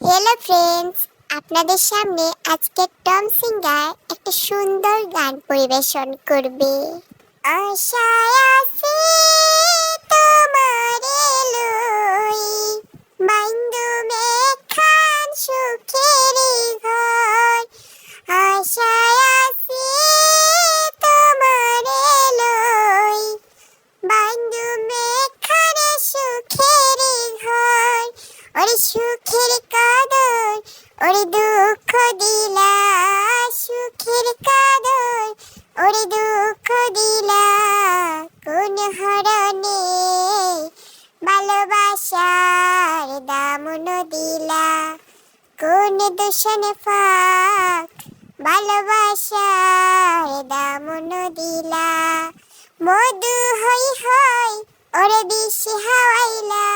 Hello friends, আপনাদের সামনে আজকে টম সিঙ্গার একটা সুন্দর গান পরিবেশন করবে। আশায় আছি তোমারে লই, বাইন্দু মেঘখান সুখের ঘর। আশায় আছি তোমারে লই, বাইন্দু মেঘখান সুখের ঘর। ওরে সুখের কাদর, ওরে দুঃখ দিলা, সুখের কাদর, ওরে দুঃখ দিলা। কোন হরণে ভালোবাসার দামন দিলা, কোন দূষণে ফাঁক ভালোবাসার দামন দিলা। মধু হই হই ওরে বেশি হাওয়াইলা,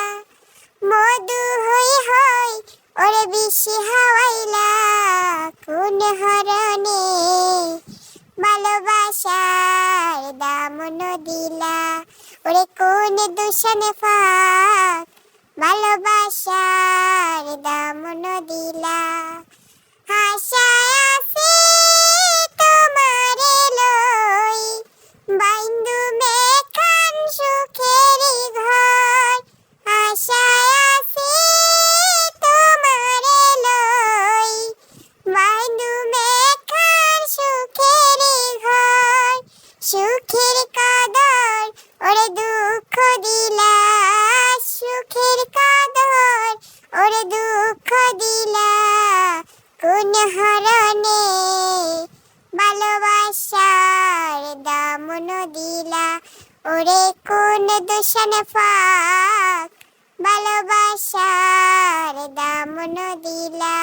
মধু হই হই ওরে বেশি হাওয়াইলা। কোন হরণে ভালোবাসার দামন দিলা, ওরে কোন দূষণে ফাঁক ভালোবাসার দামন দিলা। আশায় আছি তোমারে লই, বাইন্দু মেঘখান সুখের ঘর। আশায় আছি তোমারে লই, বাইন্দু মেঘখান সুখের ঘর। সুখের কাদর, ওরে দুঃখ দিলা, সুখের কাদর, ওরে দুঃখ দিলা। কোন হরণে ভালোবাসার দামন দিলা, ওরে কোন দূষণে ফাঁক ভালোবাসার দামন দিলা।